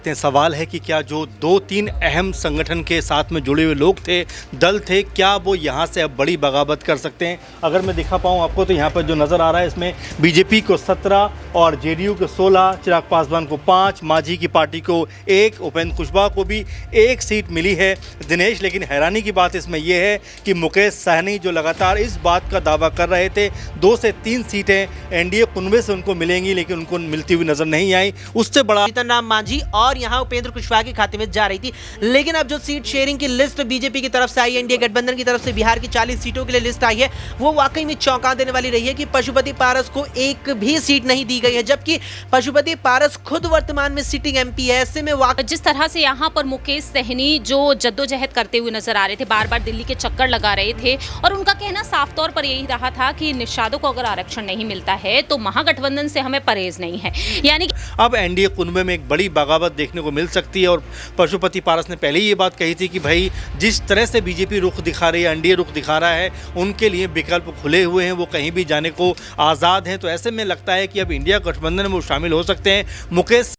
सकते हैं सवाल है कि क्या जो 2-3 अहम संगठन के साथ में जुड़े हुए लोग थे, दल थे, क्या वो यहाँ से अब बड़ी बगावत कर सकते हैं। अगर मैं दिखा पाऊँ आपको तो यहाँ पर जो नज़र आ रहा है इसमें बीजेपी को 17 और जेडीयू को 16, चिराग पासवान को 5, मांझी की पार्टी को 1, उपेंद्र कुशवाहा को भी 1 सीट मिली है दिनेश। लेकिन हैरानी की बात इसमें यह है कि मुकेश सहनी जो लगातार इस बात का दावा कर रहे थे 2 से 3 सीटें एनडीए कुनबे से उनको मिलेंगी, लेकिन उनको मिलती हुई नजर नहीं आई। उससे बड़ा जीतन राम मांझी और यहां उपेंद्र कुशवाहा के खाते में जा रही थी। लेकिन अब जो सीट शेयरिंग की लिस्ट बीजेपी की तरफ से आई, एनडीए गठबंधन की तरफ से बिहार की 40 सीटों के लिए लिस्ट आई है, वो वाकई में चौंका देने वाली रही है कि पशुपति पारस को एक भी सीट नहीं दी गई है, जबकि पशुपति पारस खुद वर्तमान में सिटिंग एमपी है। ऐसे में जिस तरह से यहाँ पर मुकेश सहनी जो जद्दोजहद करते हुए नजर आ रहे थे, बार बार दिल्ली के चक्कर लगा रहे थे और उनका कहना साफ तौर पर यही रहा था कि निषादों को अगर आरक्षण नहीं मिलता है तो महागठबंधन से हमें परहेज नहीं है। यानी अब एनडीए कुनबे में एक बड़ी बगावत देखने को मिल सकती है। और पशुपति पारस ने पहले ही ये बात कही थी कि भाई जिस तरह से बीजेपी रुख दिखा रही है, एनडीए रुख दिखा रहा है, उनके लिए विकल्प खुले हुए हैं, वो कहीं भी जाने को आज़ाद हैं। तो ऐसे में लगता है कि अब इंडिया गठबंधन में वो शामिल हो सकते हैं। मुकेश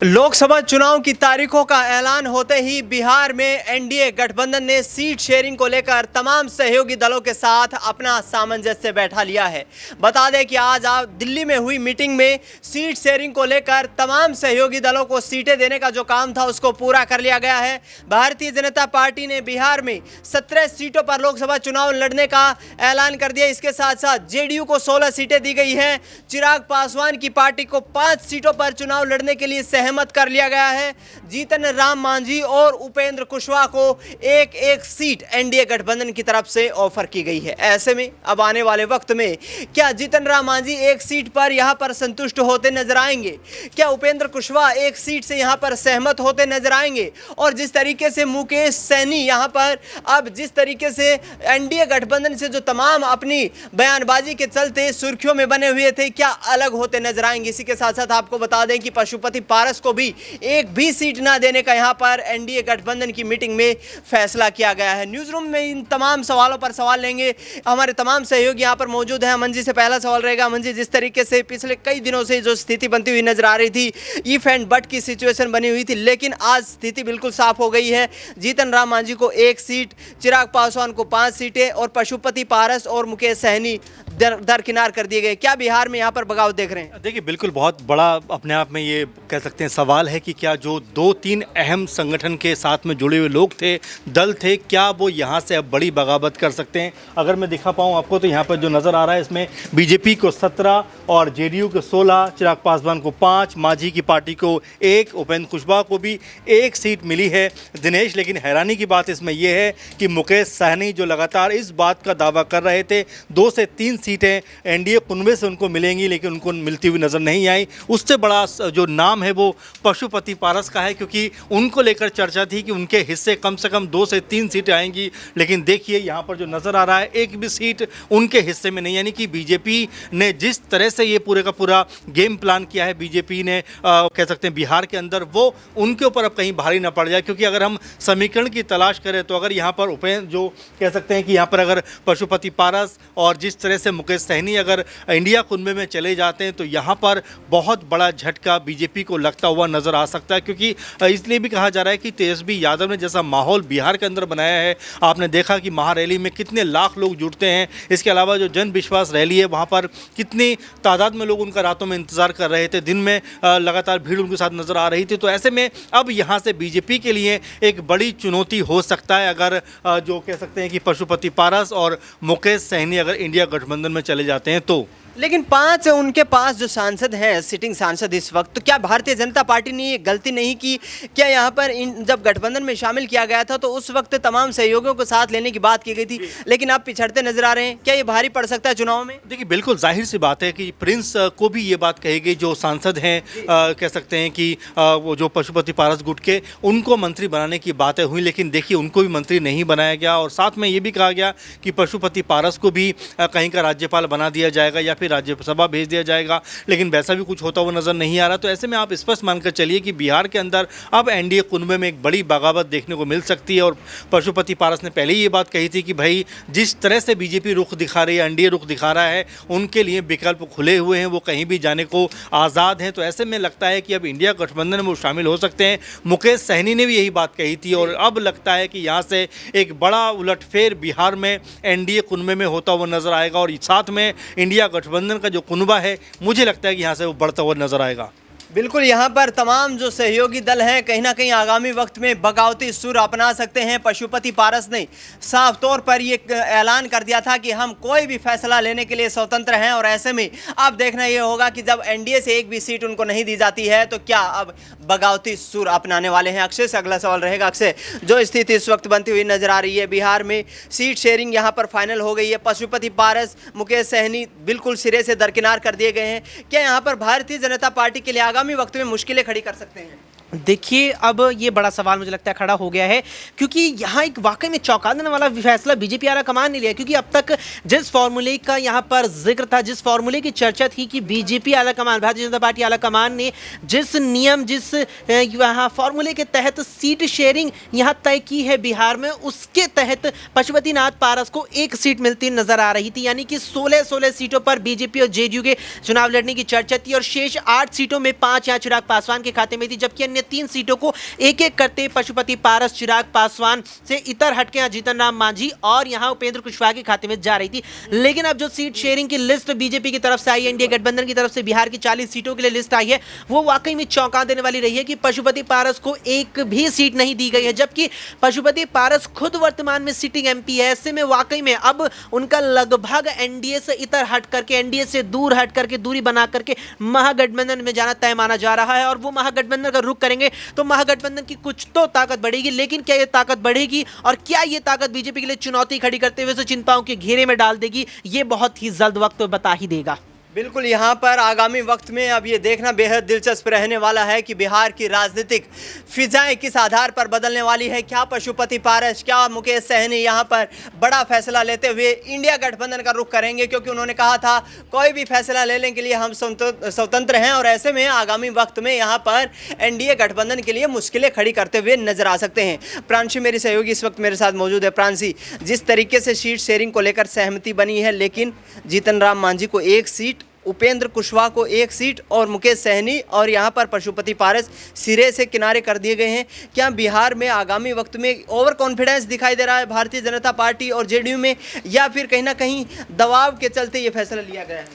लोकसभा चुनाव की तारीखों का ऐलान होते ही बिहार में एनडीए गठबंधन ने सीट शेयरिंग को लेकर तमाम सहयोगी दलों के साथ अपना सामंजस्य बैठा लिया है। बता दें कि आज दिल्ली में हुई मीटिंग में सीट शेयरिंग को लेकर तमाम सहयोगी दलों को सीटें देने का जो काम था उसको पूरा कर लिया गया है। भारतीय जनता पार्टी ने बिहार में 17 सीटों पर लोकसभा चुनाव लड़ने का ऐलान कर दिया। इसके साथ साथ जेडीयू को 16 सीटें दी गई हैं। चिराग पासवान की पार्टी को 5 सीटों पर चुनाव लड़ने के लिए सहमत कर लिया गया है। जीतन राम मांझी और उपेंद्र कुशवाहा को एक एक सीट एनडीए गठबंधन की तरफ से ऑफर की गई है। ऐसे में अब आने वाले वक्त में क्या जीतन राम मांझी एक सीट पर यहां पर संतुष्ट होते नजर आएंगे, क्या उपेंद्र कुशवाहा एक सीट से यहां पर सहमत होते नजर आएंगे। और जिस तरीके से मुकेश सहनी यहां पर अब जिस तरीके से एनडीए गठबंधन से जो तमाम अपनी बयानबाजी के चलते सुर्खियों में बने हुए थे, क्या अलग होते नजर आएंगे। इसी के साथ साथ आपको बता दें कि पशुपति पारस को भी एक भी सीट ना देने का यहां पर एनडीए गठबंधन की मीटिंग में फैसला किया गया है। न्यूज रूम में इन तमाम सवालों पर सवाल लेंगे हमारे तमाम सहयोगी यहां पर मौजूद हैं। अमन जी से पहला सवाल रहेगा। अमन जी, जिस तरीके से पिछले कई दिनों से जो स्थिति बनती हुई नजर आ रही थी, इफ एंड बट की सिचुएशन बनी हुई थी, लेकिन आज स्थिति बिल्कुल साफ हो गई है। जीतन राम मांझी को 1 सीट, चिराग पासवान को 5 सीटें और पशुपति पारस और मुकेश सहनी दरकिनार कर दिए गए। क्या बिहार में यहाँ पर बगावत देख रहे हैं? देखिए, बिल्कुल बहुत बड़ा अपने आप में ये कह सकते हैं सवाल है कि क्या जो 2-3 अहम संगठन के साथ में जुड़े हुए लोग थे, दल थे, क्या वो यहाँ से अब बड़ी बगावत कर सकते हैं। अगर मैं दिखा पाऊँ आपको तो यहाँ पर जो नज़र आ रहा है इसमें बीजेपी को 17 और जेडीयू को 16, चिराग पासवान को 5, मांझी की पार्टी को 1, उपेंद्र कुशवाहा को भी 1 सीट मिली है दिनेश। लेकिन हैरानी की बात इसमें यह है कि मुकेश सहनी जो लगातार इस बात का दावा कर रहे थे 2 से 3 सीटें एनडीए कुनबे से उनको मिलेंगी, लेकिन उनको मिलती हुई नज़र नहीं आई। उससे बड़ा जो नाम है वो पशुपति पारस का है, क्योंकि उनको लेकर चर्चा थी कि उनके हिस्से कम से कम 2 से 3 सीटें आएंगी। लेकिन देखिए यहाँ पर जो नज़र आ रहा है एक भी सीट उनके हिस्से में नहीं। यानी कि बीजेपी ने जिस तरह से ये पूरे का पूरा गेम प्लान किया है, बीजेपी ने कह सकते हैं बिहार के अंदर, वो उनके ऊपर अब कहीं भारी ना पड़ जाए। क्योंकि अगर हम समीकरण की तलाश करें तो अगर यहाँ पर उपेंद्र जो कह सकते हैं कि यहाँ पर अगर पशुपति पारस और जिस तरह से मुकेश सहनी अगर इंडिया कुनबे में चले जाते हैं तो यहाँ पर बहुत बड़ा झटका बीजेपी को लगता हुआ नज़र आ सकता है। क्योंकि इसलिए भी कहा जा रहा है कि तेजस्वी यादव ने जैसा माहौल बिहार के अंदर बनाया है, आपने देखा कि महारैली में कितने लाख लोग जुटते हैं। इसके अलावा जो जन विश्वास रैली है वहाँ पर कितनी तादाद में लोग उनका रातों में इंतजार कर रहे थे, दिन में लगातार भीड़ उनके साथ नज़र आ रही थी। तो ऐसे में अब यहाँ से बीजेपी के लिए एक बड़ी चुनौती हो सकता है अगर जो कह सकते हैं कि पशुपति पारस और मुकेश सहनी अगर इंडिया गठबंधन में चले जाते हैं तो। लेकिन 5 उनके पास जो सांसद हैं, सिटिंग सांसद इस वक्त, तो क्या भारतीय जनता पार्टी ने ये गलती नहीं की? क्या यहाँ पर जब गठबंधन में शामिल किया गया था तो उस वक्त तमाम सहयोगियों को साथ लेने की बात की गई थी, लेकिन अब पिछड़ते नजर आ रहे हैं। क्या ये भारी पड़ सकता है चुनाव में? देखिए, बिल्कुल जाहिर सी बात है कि प्रिंस को भी ये बात कही गई, जो सांसद हैं कह सकते हैं कि वो जो पशुपति पारस गुट के, उनको मंत्री बनाने की बातें हुई, लेकिन देखिए उनको भी मंत्री नहीं बनाया गया। और साथ में ये भी कहा गया कि पशुपति पारस को भी कहीं का राज्यपाल बना दिया जाएगा या फिर राज्यसभा भेज दिया जाएगा, लेकिन वैसा भी कुछ होता हुआ नज़र नहीं आ रहा। तो ऐसे में आप स्पष्ट मानकर चलिए कि बिहार के अंदर अब एनडीए कुनबे में एक बड़ी बगावत देखने को मिल सकती है। और पशुपति पारस ने पहले ही ये बात कही थी कि भाई जिस तरह से बीजेपी रुख दिखा रही है, एनडीए रुख दिखा रहा है, उनके लिए विकल्प खुले हुए हैं, वो कहीं भी जाने को आज़ाद हैं। तो ऐसे में लगता है कि अब इंडिया गठबंधन में वो शामिल हो सकते हैं। मुकेश सहनी ने भी यही बात कही थी और अब लगता है कि यहाँ से एक बड़ा उलटफेर बिहार में एनडीए कुनबे में होता हुआ नजर आएगा और साथ में इंडिया गठबंधन का जो कुनबा है, मुझे लगता है कि यहाँ से वो बढ़ता हुआ नजर आएगा। बिल्कुल, यहाँ पर तमाम जो सहयोगी दल हैं कहीं ना कहीं आगामी वक्त में बगावती सुर अपना सकते हैं। पशुपति पारस ने साफ तौर पर ये ऐलान कर दिया था कि हम कोई भी फैसला लेने के लिए स्वतंत्र हैं और ऐसे में अब देखना ये होगा कि जब एनडीए से एक भी सीट उनको नहीं दी जाती है तो क्या अब बगावती सुर अपनाने वाले हैं। अक्षय से अगला सवाल रहेगा। अक्षय, जो स्थिति इस वक्त बनती हुई नजर आ रही है, बिहार में सीट शेयरिंग यहाँ पर फाइनल हो गई है। पशुपति पारस, मुकेश सहनी बिल्कुल सिरे से दरकिनार कर दिए गए हैं। क्या यहाँ पर भारतीय जनता पार्टी के लिए आगामी वक्त में मुश्किलें खड़ी कर सकते हैं? देखिए, अब ये बड़ा सवाल मुझे लगता है खड़ा हो गया है, क्योंकि यहाँ एक वाकई में चौंका देने वाला फैसला बीजेपी आला कमान ने लिया। क्योंकि अब तक जिस फॉर्मूले का यहाँ पर जिक्र था, जिस फॉर्मूले की चर्चा थी कि बीजेपी आला कमान, भारतीय जनता पार्टी आला कमान ने जिस नियम, जिस यहाँ फॉर्मूले के तहत सीट शेयरिंग यहाँ तय की है बिहार में, उसके तहत पशुपतिनाथ पारस को एक सीट मिलती नजर आ रही थी। यानी कि 16 सीटों पर बीजेपी और जेडीयू के चुनाव लड़ने की चर्चा थी और शेष 8 सीटों में 5 यहाँ चिराग पासवान के खाते में थी, जबकि अन्य 3 सीटों को एक एक करते पशुपति पारस, चिराग पासवान से इतर हटके यहाँ जीतन राम मांझी और यहाँ उपेंद्र कुशवाहा के खाते में जा रही थी। लेकिन अब जो सीट शेयरिंग की लिस्ट बीजेपी की तरफ से आई, एनडीए गठबंधन की तरफ से बिहार की 40 सीटों के लिए लिस्ट आई है, वो वाकई में चौंका देने वाली रही है कि पशुपति पारस को एक भी सीट नहीं दी गई है, जबकि पशुपति पारस खुद वर्तमान में सिटिंग एमपी है। ऐसे में वाकई में अब उनका लगभग एनडीए से इतर हट करके, एनडीए से दूर हट करके, दूरी बना करके महागठबंधन में जाना तय माना जा रहा है। और वो महागठबंधन का रुख करेंगे तो महागठबंधन की कुछ तो ताकत बढ़ेगी, लेकिन क्या ये ताकत बढ़ेगी और क्या ये ताकत बीजेपी के लिए चुनौती खड़ी करते हुए उसे चिंताओं के घेरे में डाल देगी, ये बहुत ही जल्द वक्त बता ही देगा। बिल्कुल, यहाँ पर आगामी वक्त में अब ये देखना बेहद दिलचस्प रहने वाला है कि बिहार की राजनीतिक फिजाएं किस आधार पर बदलने वाली है। क्या पशुपति पारस, क्या मुकेश सहनी यहाँ पर बड़ा फैसला लेते हुए इंडिया गठबंधन का रुख करेंगे, क्योंकि उन्होंने कहा था कोई भी फैसला लेने के लिए हम स्वतंत्र हैं और ऐसे में आगामी वक्त में यहाँ पर एनडीए गठबंधन के लिए मुश्किलें खड़ी करते हुए नजर आ सकते हैं। प्रांशी मेरी सहयोगी इस वक्त मेरे साथ मौजूद है। प्रांशी, जिस तरीके से सीट शेयरिंग को लेकर सहमति बनी है, लेकिन जीतन राम मांझी को 1 सीट, उपेंद्र कुशवाहा को 1 सीट और मुकेश सहनी और यहाँ पर पशुपति पारस सिरे से किनारे कर दिए गए हैं। क्या बिहार में आगामी वक्त में ओवर कॉन्फिडेंस दिखाई दे रहा है भारतीय जनता पार्टी और जेडीयू में, या फिर कहीं ना कहीं दबाव के चलते ये फैसला लिया गया है?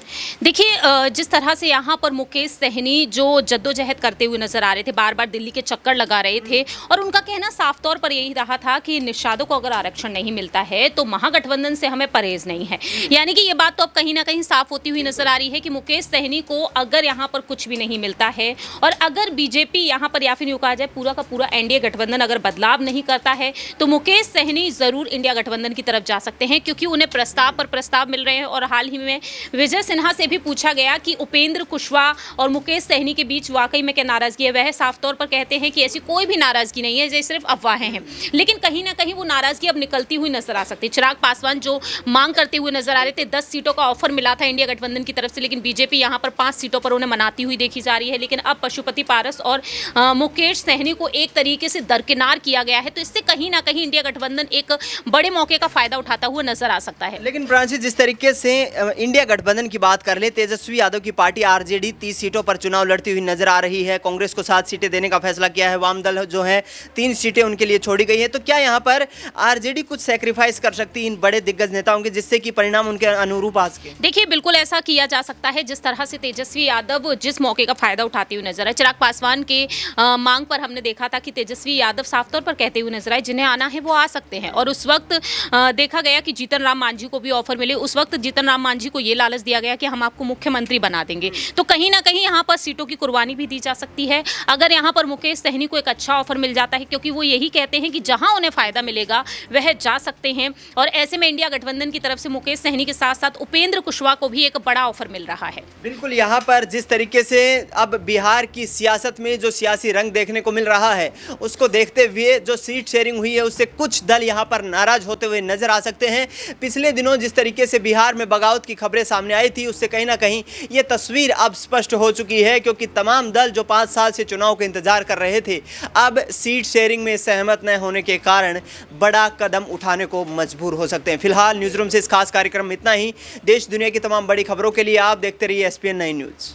देखिए, जिस तरह से यहाँ पर मुकेश सहनी जो जद्दोजहद करते हुए नजर आ रहे थे, बार बार दिल्ली के चक्कर लगा रहे थे और उनका कहना साफ तौर पर यही रहा था कि निषादों को अगर आरक्षण नहीं मिलता है तो महागठबंधन से हमें परहेज नहीं है। यानी कि ये बात तो अब कहीं ना कहीं साफ होती हुई नजर आ रही है कि मुकेश सहनी को अगर यहाँ पर कुछ भी नहीं मिलता है और अगर बीजेपी यहाँ पर, या फिर यूँ कहा जाए पूरा का पूरा एनडीए गठबंधन अगर बदलाव नहीं करता है, तो मुकेश सहनी जरूर इंडिया गठबंधन की तरफ जा सकते हैं, क्योंकि उन्हें प्रस्ताव पर प्रस्ताव मिल रहे हैं। और हाल ही में विजय सिन्हा से भी पूछा गया कि उपेंद्र कुशवाहा और मुकेश सहनी के बीच वाकई में क्या नाराजगी है। वह साफ तौर पर कहते हैं कि ऐसी कोई भी नाराजगी नहीं है, ये सिर्फ अफवाहें हैं। लेकिन कहीं ना कहीं वो नाराजगी अब निकलती हुई नजर आ सकती है। चिराग पासवान जो मांग करते हुए नजर आ रहे थे, 10 सीटों का ऑफर मिला था इंडिया गठबंधन की तरफ से, लेकिन बीजेपी यहाँ पर 5 सीटों पर उन्हें मनाती हुई देखी जा रही है। लेकिन अब पशुपति पारस और मुकेश सहनी को एक तरीके से दरकिनार किया गया है, तो इससे कहीं ना कहीं इंडिया गठबंधन एक बड़े मौके का फायदा उठाता हुआ नजर आ सकता है। लेकिन प्रांशी, जिस तरीके से इंडिया गठबंधन की बात कर ले, तेजस्वी यादव की पार्टी आरजेडी 30 सीटों पर चुनाव लड़ती हुई नजर आ रही है। कांग्रेस को 7 सीटें देने का फैसला किया है। वाम दल जो है 3 सीटें उनके लिए छोड़ी गई है। तो क्या यहाँ पर आरजेडी कुछ सैक्रिफाइस कर सकती है इन बड़े दिग्गज नेताओं के, जिससे कि परिणाम उनके अनुरूप आ सके? देखिए, बिल्कुल ऐसा किया जा सकता है। जिस तरह से तेजस्वी यादव जिस मौके का फायदा उठाते हुए नजर आए, चिराग पासवान के मांग पर हमने देखा था कि तेजस्वी यादव साफ तौर पर कहते हुए नजर आए जिन्हें आना है वो आ सकते हैं। और उस वक्त देखा गया कि जीतन राम मांझी को भी ऑफर मिले। उस वक्त जीतन राम मांझी को ये लालच दिया गया कि हम आपको मुख्यमंत्री बना देंगे। तो कहीं ना कहीं यहाँ पर सीटों की कुर्बानी भी दी जा सकती है। अगर यहाँ पर मुकेश सहनी को एक अच्छा ऑफर मिल जाता है, क्योंकि वो यही कहते हैं कि जहाँ उन्हें फायदा मिलेगा वह जा सकते हैं। और ऐसे में इंडिया गठबंधन की तरफ से मुकेश सहनी के साथ साथ उपेंद्र कुशवाहा को भी एक बड़ा ऑफर मिल रहा है। रहा है। बिल्कुल, यहाँ पर जिस तरीके से अब बिहार की सियासत में जो सियासी रंग देखने को मिल रहा है, उसको देखते हुए जो सीट शेयरिंग हुई है उससे कुछ दल यहाँ पर नाराज होते हुए नजर आ सकते हैं। पिछले दिनों जिस तरीके से बिहार में बगावत की खबरें सामने आई थी, उससे कहीं ना कहीं ये तस्वीर अब स्पष्ट हो चुकी है, क्योंकि तमाम दल जो 5 साल से चुनाव का इंतजार कर रहे थे, अब सीट शेयरिंग में सहमत न होने के कारण बड़ा कदम उठाने को मजबूर हो सकते हैं। फिलहाल न्यूज़ रूम से इस खास कार्यक्रम में इतना ही। देश दुनिया की तमाम बड़ी खबरों के लिए आप देखते रहिए SPN 9 न्यूज़।